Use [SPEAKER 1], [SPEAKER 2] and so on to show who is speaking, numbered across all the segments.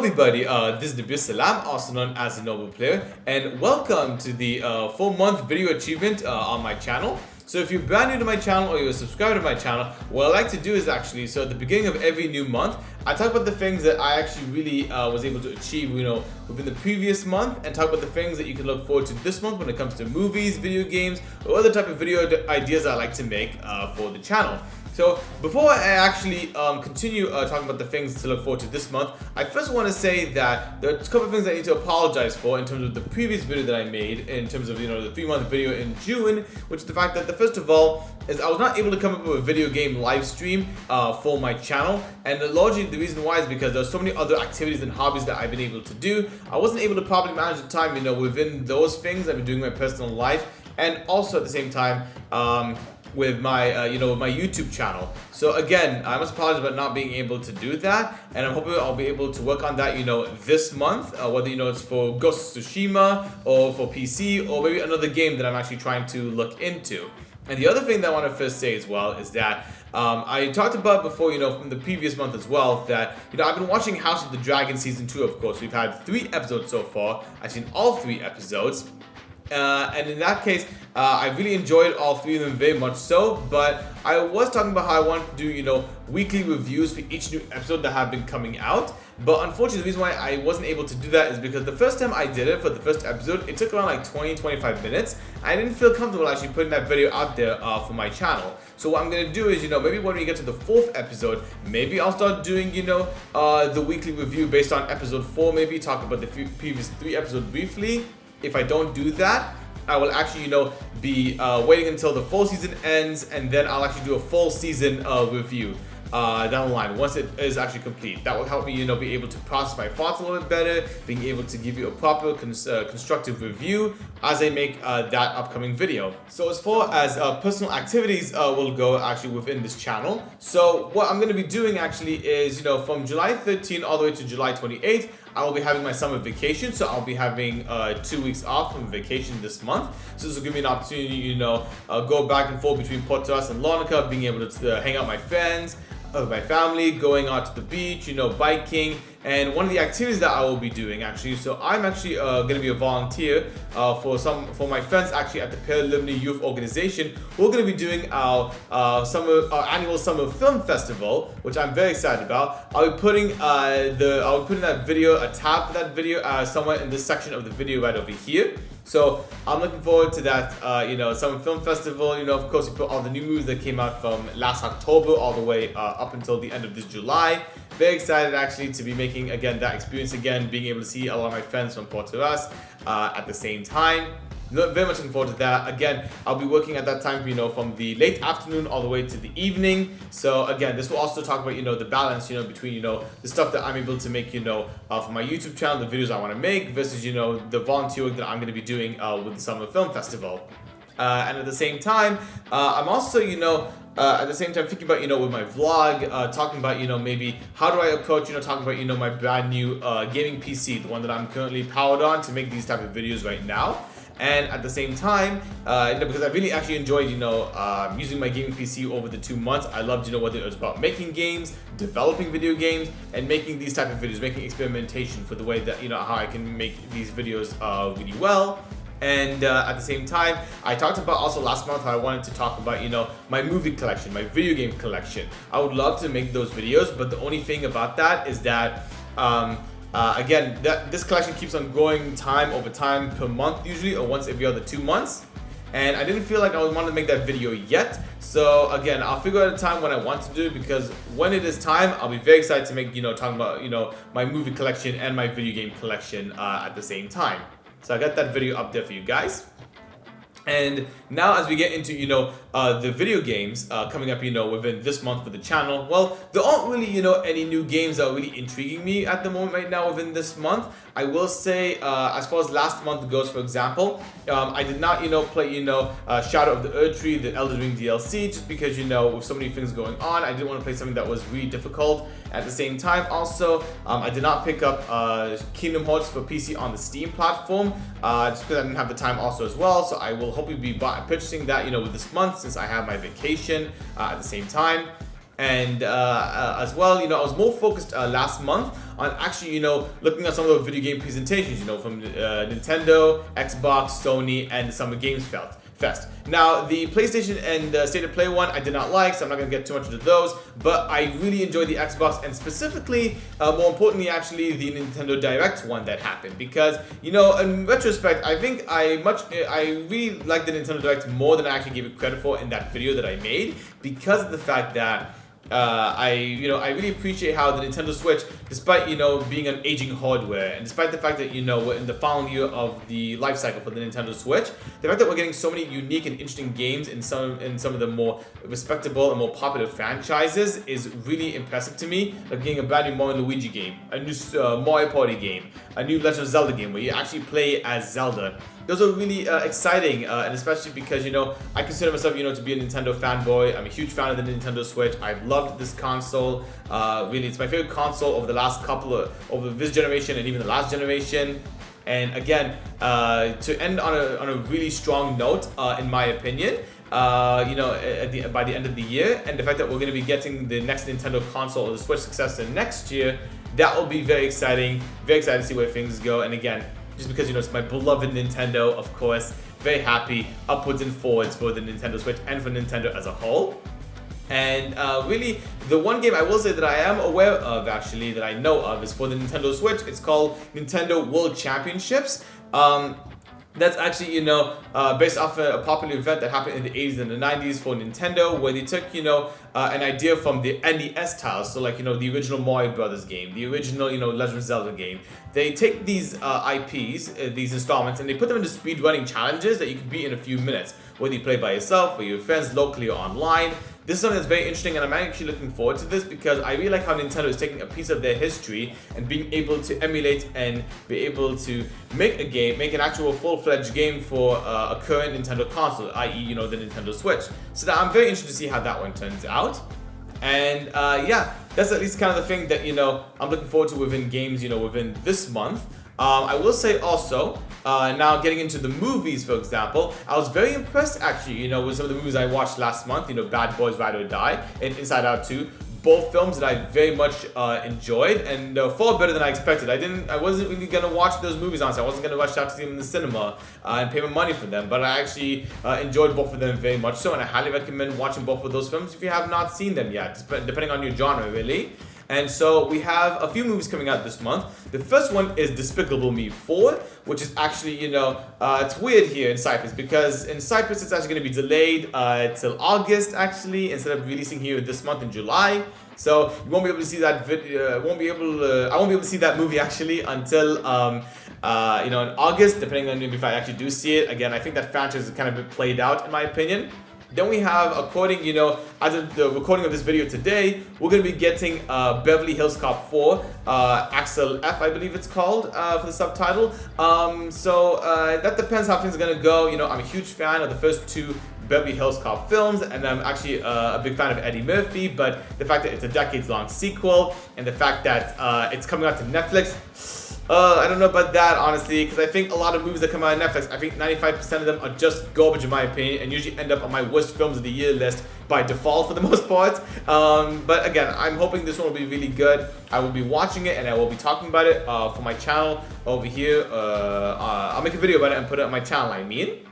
[SPEAKER 1] everybody, this is Nabir Salam, also known as the Noble Player, and welcome to the 4-month video achievement on my channel. So if you're brand new to my channel or you're a subscriber to my channel, what I like to do is actually, so at the beginning of every new month, I talk about the things that I actually really was able to achieve, within the previous month, and talk about the things that you can look forward to this month when it comes to movies, video games, or other type of video ideas I like to make for the channel. So before I actually continue talking about the things to look forward to this month, I first want to say that there are a couple of things I need to apologize for in terms of the previous video that I made, in terms of the 3-month video in June, which is the fact that the first of all is I was not able to come up with a video game live stream for my channel, and largely the reason why is because there's so many other activities and hobbies that I've been able to do. I wasn't able to properly manage the time, within those things I've been doing in my personal life, and also at the same time with my my YouTube channel. So again, I must apologize about not being able to do that, and I'm hoping I'll be able to work on that this month, whether it's for Ghost of Tsushima or for PC or maybe another game that I'm actually trying to look into. And the other thing that I want to first say as well is that I talked about before, from the previous month as well, that I've been watching House of the Dragon season 2. Of course, we've had 3 episodes so far. I've seen all 3 episodes. And in that case, I really enjoyed all 3 of them very much so, but I was talking about how I wanted to do, weekly reviews for each new episode that have been coming out. But unfortunately, the reason why I wasn't able to do that is because the first time I did it for the first episode, it took around like 20-25 minutes. I didn't feel comfortable actually putting that video out there for my channel. So what I'm going to do is, maybe when we get to the 4th episode, maybe I'll start doing, the weekly review based on episode 4, maybe talk about the previous 3 episodes briefly. If I don't do that, I will actually, be waiting until the full season ends, and then I'll actually do a full season review down the line once it is actually complete. That will help me, be able to process my thoughts a little bit better, being able to give you a proper constructive review as I make that upcoming video. So as far as personal activities will go actually within this channel, so what I'm going to be doing actually is, from July 13 all the way to July 28, I will be having my summer vacation, so I'll be having 2 weeks off from vacation this month. So this will give me an opportunity, go back and forth between Porto and Larnaca, being able to hang out with my friends, my family, going out to the beach, biking. And one of the activities that I will be doing actually, so I'm actually going to be a volunteer for my friends actually at the Preliminary Youth Organization. We're going to be doing our annual summer film festival, which I'm very excited about. I'll be putting that video, a tab for that video, somewhere in this section of the video right over here. So I'm looking forward to that, Summer Film Festival. Of course, we put all the new movies that came out from last October all the way up until the end of this July. Very excited actually to be making again that experience again, being able to see a lot of my friends from Porto at the same time. Very much looking forward to that. Again, I'll be working at that time, from the late afternoon all the way to the evening. So again, this will also talk about, the balance, between, the stuff that I'm able to make, for my YouTube channel, the videos I want to make versus, the volunteer work that I'm going to be doing with the Summer Film Festival. And at the same time, I'm also, at the same time thinking about, with my vlog, talking about, maybe how do I approach, talking about, my brand new gaming PC, the one that I'm currently powered on to make these type of videos right now. And at the same time, because I really actually enjoyed, using my gaming PC over the 2 months. I loved, whether it was about making games, developing video games, and making these type of videos, making experimentation for the way that, how I can make these videos really well. And at the same time, I talked about also last month how I wanted to talk about, my movie collection, my video game collection. I would love to make those videos, but the only thing about that is that, again, this collection keeps on growing time over time per month usually, or once every other 2 months. And I didn't feel like I wanted to make that video yet. So again, I'll figure out a time when I want to do it, because when it is time, I'll be very excited to make, talking about, my movie collection and my video game collection at the same time. So I got that video up there for you guys. And now as we get into, the video games coming up, within this month for the channel, well, there aren't really, any new games that are really intriguing me at the moment right now within this month. I will say, as far as last month goes, for example, I did not, play, Shadow of the Erdtree, the Elden Ring DLC, just because, with so many things going on, I didn't want to play something that was really difficult. At the same time, also, I did not pick up Kingdom Hearts for PC on the Steam platform, just because I didn't have the time also as well. So I will hopefully be purchasing that, with this month, since I have my vacation at the same time. And as well, I was more focused last month on actually, looking at some of the video game presentations, from Nintendo, Xbox, Sony, and Summer Games Fest. Now, the PlayStation and State of Play one I did not like, so I'm not going to get too much into those, but I really enjoyed the Xbox, and specifically, more importantly, actually, the Nintendo Direct one that happened, because, in retrospect, I think I really liked the Nintendo Direct more than I actually gave it credit for in that video that I made, because of the fact that I really appreciate how the Nintendo Switch, despite being an aging hardware, and despite the fact that we're in the final year of the life cycle for the Nintendo Switch, the fact that we're getting so many unique and interesting games in some of the more respectable and more popular franchises is really impressive to me. Like getting a brand new Mario and Luigi game, a new Mario Party game, a new Legend of Zelda game where you actually play as Zelda. Those are really exciting, and especially because, I consider myself, to be a Nintendo fanboy. I'm a huge fan of the Nintendo Switch. I've loved this console. Really, it's my favorite console over the last over this generation and even the last generation. And again, to end on a really strong note, in my opinion, by the end of the year, and the fact that we're going to be getting the next Nintendo console or the Switch successor next year, that will be very exciting. Very excited to see where things go. And again, just because, it's my beloved Nintendo, of course. Very happy, upwards and forwards for the Nintendo Switch and for Nintendo as a whole. And really, the one game I will say that I am aware of, actually, that I know of, is for the Nintendo Switch. It's called Nintendo World Championships. That's actually, based off a popular event that happened in the 80s and the 90s for Nintendo, where they took, an idea from the NES titles, so like, the original Mario Brothers game, the original, Legend of Zelda game. They take these IPs, these installments, and they put them into speedrunning challenges that you can beat in a few minutes, whether you play by yourself, with your friends, locally or online. This is something that's very interesting, and I'm actually looking forward to this because I really like how Nintendo is taking a piece of their history and being able to emulate and be able to make an actual full-fledged game for a current Nintendo console, i.e., the Nintendo Switch. So that I'm very interested to see how that one turns out. And yeah, that's at least kind of the thing that I'm looking forward to within games, within this month. I will say also, now getting into the movies, for example, I was very impressed actually, with some of the movies I watched last month, Bad Boys Ride or Die and Inside Out 2. Both films that I very much enjoyed and far better than I expected. I wasn't really gonna watch those movies, honestly. I wasn't gonna rush out to see them in the cinema and pay my money for them, but I actually enjoyed both of them very much so, and I highly recommend watching both of those films if you have not seen them yet, depending on your genre, really. And so we have a few movies coming out this month. The first one is Despicable Me 4, which is actually, it's weird here in Cyprus because in Cyprus it's actually going to be delayed till August actually, instead of releasing here this month in July. So you won't be able to see that video. I won't be able to see that movie actually until in August, depending on if I actually do see it. Again, I think that franchise is kind of been played out in my opinion. Then we have, according, as of the recording of this video today, we're going to be getting Beverly Hills Cop 4, Axel F, I believe it's called, for the subtitle. So that depends how things are going to go. I'm a huge fan of the first two Beverly Hills Cop films, and I'm actually a big fan of Eddie Murphy, but the fact that it's a decades-long sequel, and the fact that it's coming out to Netflix, I don't know about that, honestly, because I think a lot of movies that come out on Netflix, I think 95% of them are just garbage in my opinion, and usually end up on my worst films of the year list by default for the most part. But again, I'm hoping this one will be really good. I will be watching it, and I will be talking about it for my channel over here. I'll make a video about it and put it on my channel, I mean.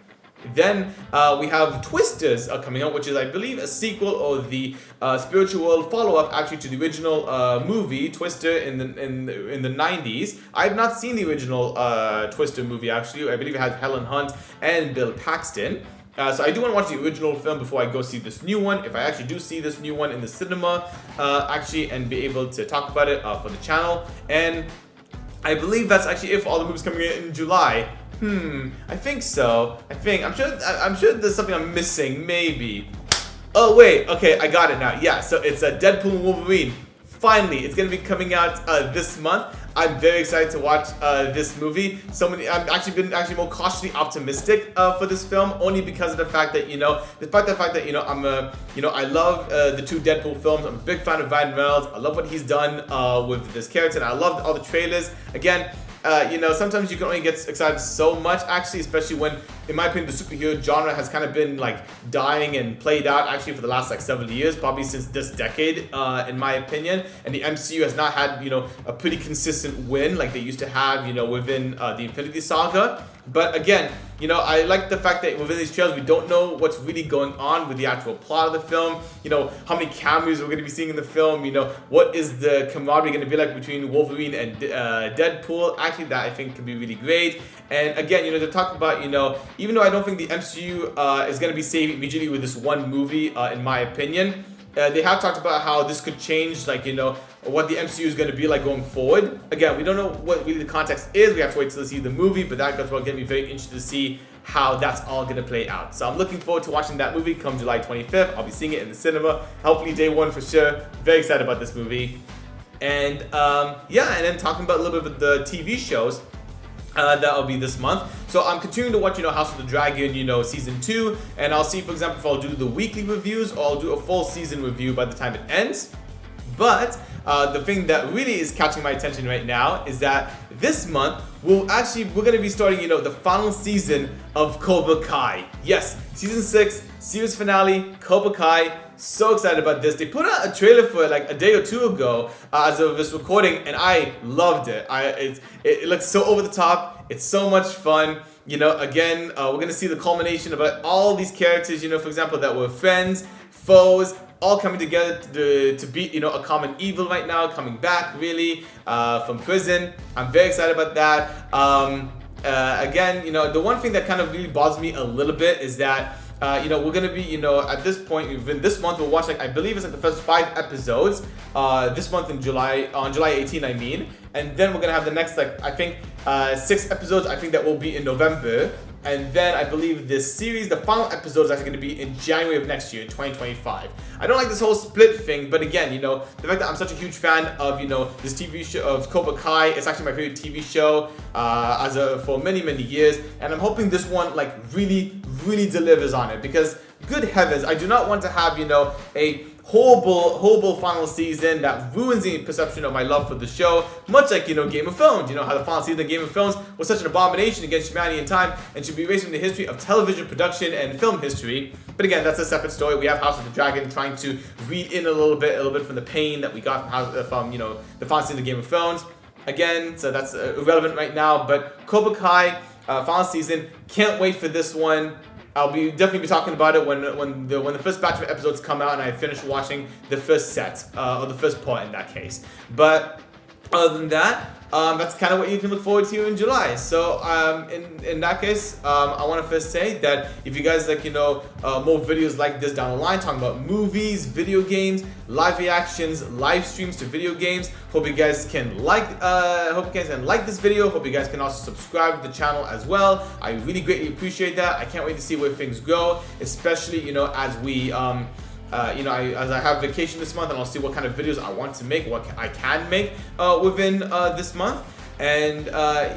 [SPEAKER 1] Then we have Twisters coming out, which is, I believe, a sequel or the spiritual follow-up actually to the original movie Twister in the 90s. I have not seen the original Twister movie actually. I believe it had Helen Hunt and Bill Paxton. So I do want to watch the original film before I go see this new one. If I actually do see this new one in the cinema, actually, and be able to talk about it for the channel. And I believe that's actually it for all the movies coming in July. I think so. I'm sure there's something I'm missing, maybe. Oh wait, okay, I got it now. Yeah, so it's a Deadpool and Wolverine. Finally, it's gonna be coming out this month. I'm very excited to watch this movie. I'm actually more cautiously optimistic for this film, only because of the fact that despite the fact that I love the two Deadpool films. I'm a big fan of Ryan Reynolds. I love what he's done with this character, and I loved all the trailers. Again, you know, sometimes you can only get excited so much, actually, especially when, in my opinion, the superhero genre has kind of been like dying and played out actually for the last like several years, probably since this decade, in my opinion. And the MCU has not had, you know, a pretty consistent win like they used to have, you know, within the Infinity Saga. But again, you know, I like the fact that within these trailers, we don't know what's really going on with the actual plot of the film. You know, how many cameos we're going to be seeing in the film. You know, what is the camaraderie going to be like between Wolverine and Deadpool. Actually, that I think could be really great. And again, you know, to talk about, you know, even though I don't think the MCU is going to be saved immediately with this one movie, in my opinion, they have talked about how this could change, like, you know, what the MCU is going to be like going forward. Again, we don't know what really the context is. We have to wait till see the movie, but that's what's going to be very interesting to see how that's all going to play out. So I'm looking forward to watching that movie come July 25th. I'll be seeing it in the cinema, hopefully day one for sure. Very excited about this movie. And yeah, and then talking about a little bit of the TV shows. That'll be this month. So I'm continuing to watch, you know, House of the Dragon, you know, season 2, and I'll see, for example, if I'll do the weekly reviews or I'll do a full season review by the time it ends. But the thing that really is catching my attention right now is that this month we're going to be starting, you know, the final season of Cobra Kai. Yes, season 6, series finale, Cobra Kai. So excited about this. They put out a trailer for it like a day or two ago as of this recording, and I loved it. It looks so over the top. It's so much fun. You know, again, we're gonna see the culmination of all these characters. You know, for example, that were friends, foes, all coming together to beat, you know, a common evil right now, coming back really from prison. I'm very excited about that. Again, you know, the one thing that kind of really bothers me a little bit is that. You know, we're gonna be, you know, at this point, even this month, we'll watch, like, I believe it's like the first 5 episodes, this month in July, on July 18, I mean, and then we're gonna have the next, like, I think, 6 episodes, I think that will be in November, and then I believe this series, the final episode is actually gonna be in January of next year, 2025. I don't like this whole split thing, but again, you know, the fact that I'm such a huge fan of, you know, this TV show of Cobra Kai, it's actually my favorite TV show, for many, many years, and I'm hoping this one, like, really delivers on it, because good heavens, I do not want to have, you know, a horrible final season that ruins the perception of my love for the show, much like, you know, Game of Thrones. You know how the final season of Game of Thrones was such an abomination against humanity and time and should be erased from the history of television production and film history. But again, that's a separate story. We have House of the Dragon trying to read in a little bit from the pain that we got from you know, the final season of Game of Thrones. Again, so that's irrelevant right now, but Cobra Kai, final season, can't wait for this one. I'll be definitely talking about it when the first batch of episodes come out and I finish watching the first set, or the first part in that case. But other than that, that's kind of what you can look forward to in July. So in that case, I want to first say that if you guys like, you know, more videos like this down the line, talking about movies, video games, live reactions, live streams to video games, hope you guys can like this video. Hope you guys can also subscribe to the channel as well. I really greatly appreciate that. I can't wait to see where things go, especially, you know, as we you know, as I have vacation this month, and I'll see what kind of videos I want to make, what I can make within this month. And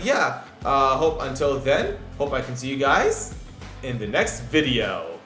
[SPEAKER 1] yeah, hope until then, hope I can see you guys in the next video.